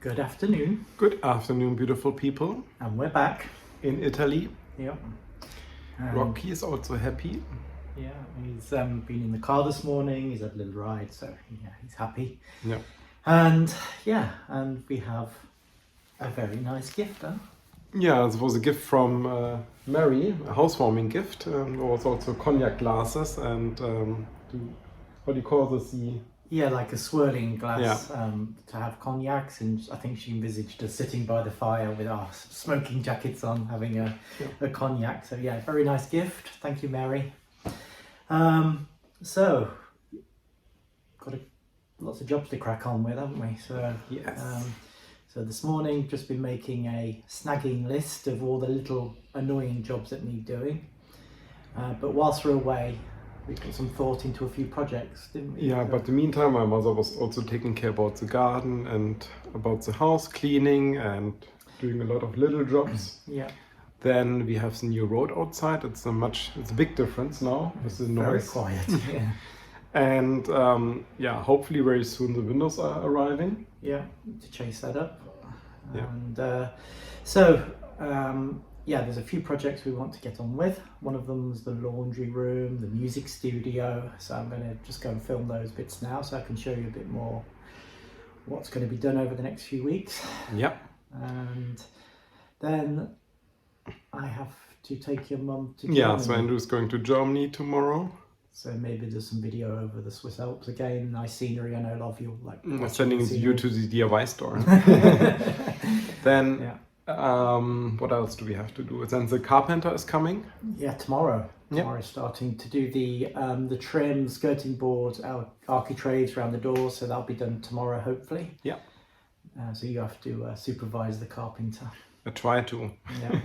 Good afternoon. Good afternoon, beautiful people And we're back. in Italy. Yep. Rocky is also happy. Yeah, he's been in the car this morning. He's had a little ride, so yeah, he's happy. Yeah. And we have a very nice gift, huh? Yeah, it was a gift from Mary, a housewarming gift. There was also cognac glasses and what do you call this? Yeah, like a swirling glass to have cognacs, and I think she envisaged us sitting by the fire with our smoking jackets on, having a cognac. So yeah, very nice gift. Thank you, Mary. So got lots of jobs to crack on with, haven't we? So Yes. So this morning, just been making a snagging list of all the little annoying jobs that need doing. But whilst we're away, we put some thought into a few projects, didn't we? Yeah, but in the meantime, my mother was also taking care about the garden and about the house cleaning and doing a lot of little jobs. Yeah. Then we have the new road outside. It's a big difference now with the noise. Very quiet. Yeah. And hopefully very soon the windows are arriving. Yeah, to chase that up. Yeah. And there's a few projects we want to get on with. One of them is the laundry room, the music studio. So I'm going to just go and film those bits now so I can show you a bit more what's going to be done over the next few weeks. Yeah. And then I have to take your mum to Yeah, Germany. so Andrew's going to Germany tomorrow. So maybe there's some video over the Swiss Alps again. Nice scenery. I know a lot of you like. Sending you to the DIY store. Then, what else do we have to do? Then the carpenter is coming. Yeah, tomorrow. Yep. Tomorrow, starting to do the trim, skirting boards, architraves around the doors. So that'll be done tomorrow, hopefully. Yeah. So you have to supervise the carpenter. I try to. Yeah.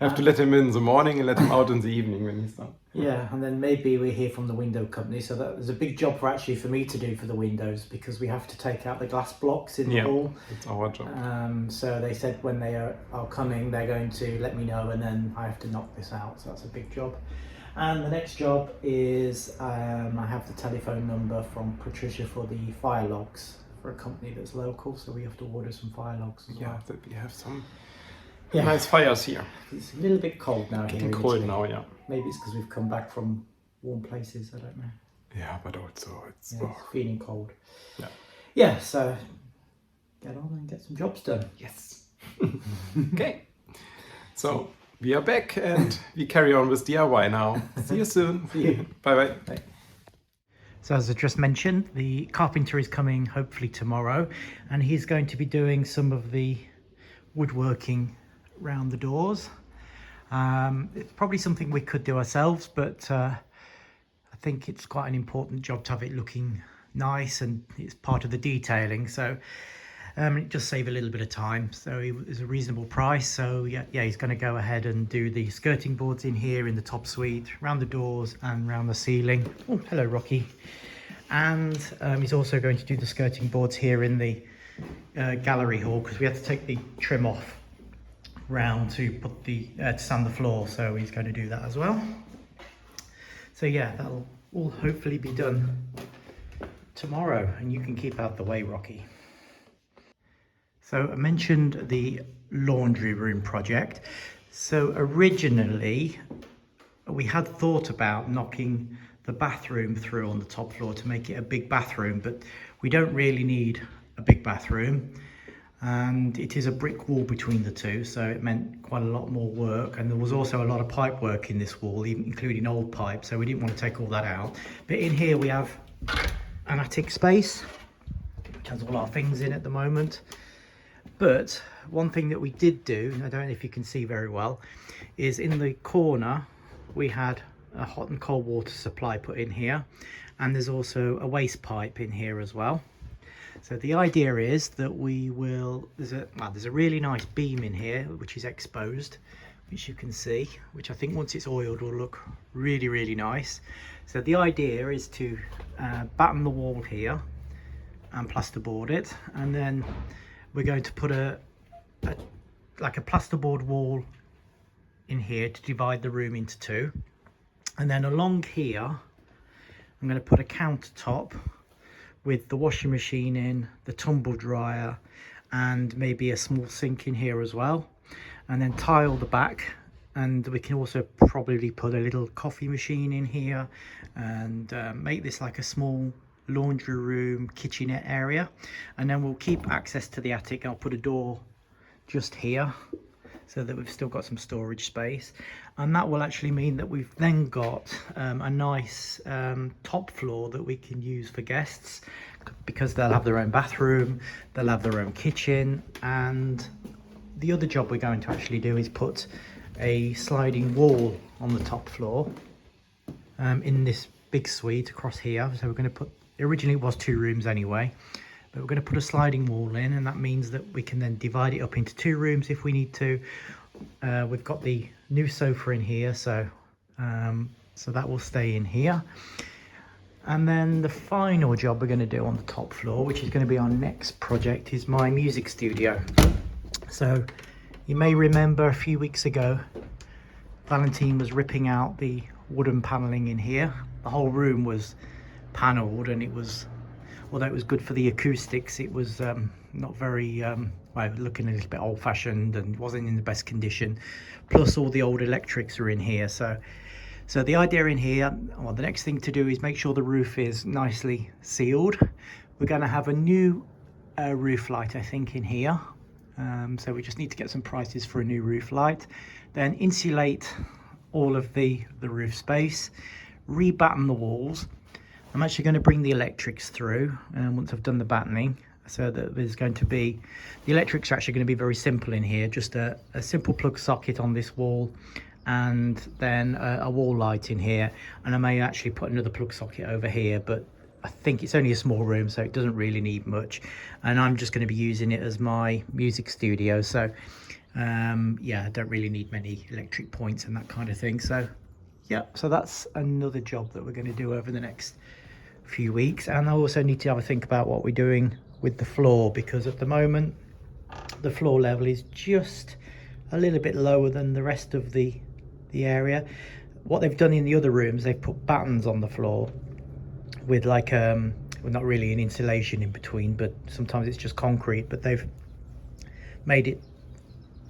I have to let him in the morning and let him out in the evening when he's done. Yeah, and then maybe we hear from the window company. So there's a big job for me to do for the windows, because we have to take out the glass blocks in the hall. It's our job. So they said when they are coming, they're going to let me know, and then I have to knock this out. So that's a big job. And the next job is I have the telephone number from Patricia for the fire logs for a company that's local. So we have to order some fire logs as well. That we have some Yeah. nice fires here. It's a little bit cold now here. Getting cold now, yeah. Maybe it's because we've come back from warm places. I don't know. Yeah, but also it's It's feeling cold. Yeah. Yeah. So get on and get some jobs done. Yes. Okay. So we are back and we carry on with DIY now. See you soon. See you. Bye. So as I just mentioned, the carpenter is coming hopefully tomorrow, and he's going to be doing some of the woodworking around the doors. It's probably something we could do ourselves, but I think it's quite an important job to have it looking nice, and it's part of the detailing. So it just save a little bit of time. So it's a reasonable price. So yeah, he's going to go ahead and do the skirting boards in here in the top suite, around the doors and around the ceiling. Oh, hello, Rocky. And he's also going to do the skirting boards here in the gallery hall, because we had to take the trim off round to put the to sand the floor. So he's going to do that as well. So yeah, that'll all hopefully be done tomorrow, and you can keep out the way, Rocky. So I mentioned the laundry room project. So originally we had thought about knocking the bathroom through on the top floor to make it a big bathroom, but we don't really need a big bathroom, and it is a brick wall between the two, so it meant quite a lot more work. And there was also a lot of pipe work in this wall, including old pipe, so we didn't want to take all that out. But in here we have an attic space which has all our things in at the moment. But one thing that we did do, I don't know if you can see very well, is in the corner we had a hot and cold water supply put in here, and there's also a waste pipe in here as well. So the idea is that there's a really nice beam in here which is exposed, which you can see, which I think once it's oiled will look really, really nice. So the idea is to batten the wall here and plasterboard it, and then we're going to put a plasterboard wall in here to divide the room into two, and then along here I'm going to put a countertop with the washing machine in, the tumble dryer and maybe a small sink in here as well, and then tile the back. And we can also probably put a little coffee machine in here and make this like a small laundry room kitchenette area. And then we'll keep access to the attic. I'll put a door just here so that we've still got some storage space, and that will actually mean that we've then got a nice top floor that we can use for guests, because they'll have their own bathroom, they'll have their own kitchen. And the other job we're going to actually do is put a sliding wall on the top floor in this big suite across here. So we're going to put, originally it was 2 rooms anyway, but we're going to put a sliding wall in, and that means that we can then divide it up into 2 rooms if we need to. We've got the new sofa in here, so that will stay in here. And then the final job we're going to do on the top floor, which is going to be our next project, is my music studio. So you may remember a few weeks ago, Valentine was ripping out the wooden paneling in here. The whole room was panelled, and it was, although it was good for the acoustics, it was not very, well, looking a little bit old-fashioned and wasn't in the best condition. Plus all the old electrics are in here. So the idea in here, well, the next thing to do is make sure the roof is nicely sealed. We're going to have a new roof light, I think, in here. So we just need to get some prices for a new roof light. Then insulate all of the roof space, re-batten the walls. I'm actually going to bring the electrics through once I've done the battening, so that there's going to be, the electrics are actually going to be very simple in here, just a simple plug socket on this wall, and then a wall light in here. And I may actually put another plug socket over here, but I think it's only a small room, so it doesn't really need much. And I'm just going to be using it as my music studio, so yeah, I don't really need many electric points and that kind of thing. So yeah, so that's another job that we're going to do over the next few weeks. And I also need to have a think about what we're doing with the floor, because at the moment the floor level is just a little bit lower than the rest of the area. What they've done in the other rooms, they've put battens on the floor with like well, not really an insulation in between, but sometimes it's just concrete, but they've made it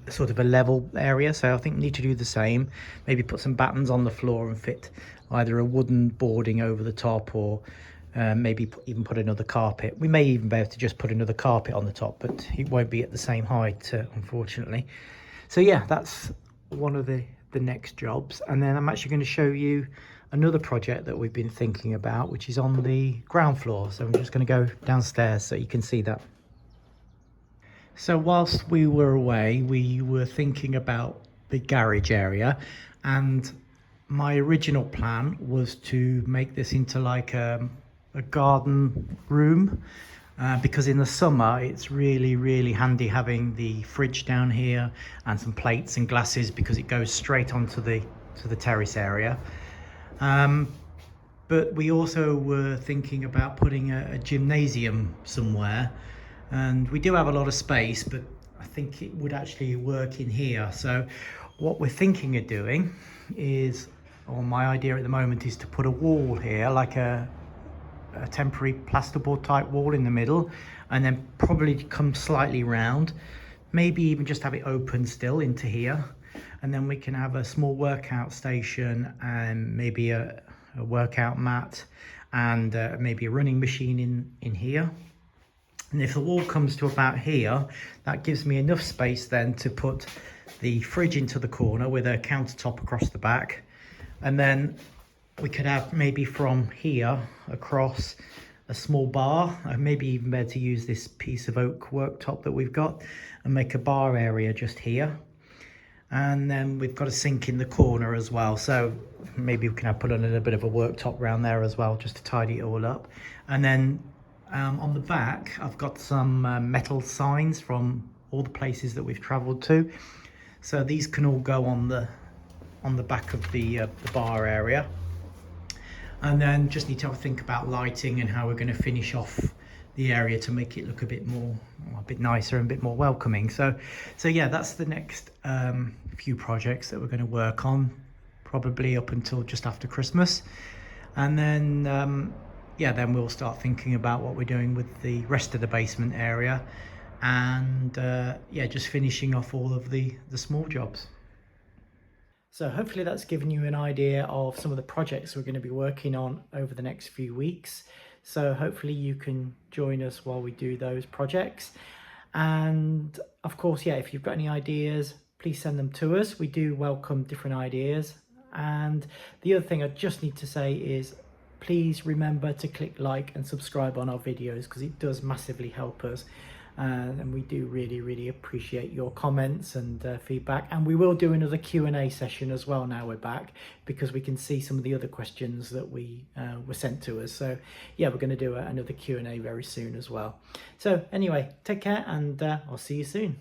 sort of a level area. So I think we need to do the same, maybe put some battens on the floor and fit either a wooden boarding over the top, or maybe even put another carpet. We may even be able to just put another carpet on the top, but it won't be at the same height, unfortunately. So yeah, that's one of the next jobs. And then I'm actually going to show you another project that we've been thinking about, which is on the ground floor. So I'm just going to go downstairs so you can see that. So whilst we were away, we were thinking about the garage area, and my original plan was to make this into like a garden room, because in the summer it's really handy having the fridge down here and some plates and glasses, because it goes straight onto the terrace area. But we also were thinking about putting a gymnasium somewhere, and we do have a lot of space, but I think it would actually work in here. So what we're thinking of doing is, or my idea at the moment, is to put a wall here, like a temporary plasterboard type wall in the middle, and then probably come slightly round, maybe even just have it open still into here. And then we can have a small workout station, and maybe a workout mat, and maybe a running machine in here. And if the wall comes to about here, that gives me enough space then to put the fridge into the corner with a countertop across the back. And then we could have maybe from here across a small bar, maybe even better to use this piece of oak worktop that we've got and make a bar area just here. And then we've got a sink in the corner as well, so maybe we can put on a little bit of a worktop around there as well, just to tidy it all up. And then on the back, I've got some metal signs from all the places that we've travelled to, so these can all go on the back of the bar area. And then just need to have a think about lighting and how we're going to finish off the area to make it look a bit nicer and a bit more welcoming. So yeah, that's the next few projects that we're going to work on, probably up until just after Christmas. And then yeah, then we'll start thinking about what we're doing with the rest of the basement area. and yeah, just finishing off all of the small jobs. So hopefully that's given you an idea of some of the projects we're going to be working on over the next few weeks. So hopefully you can join us while we do those projects. And of course, yeah, if you've got any ideas, please send them to us. We do welcome different ideas. And the other thing I just need to say is please remember to click like and subscribe on our videos, because it does massively help us. And we do really appreciate your comments and feedback. And we will do another Q&A session as well now we're back, because we can see some of the other questions that we were sent to us. So yeah, we're going to do another Q&A very soon as well. So anyway, take care, and I'll see you soon.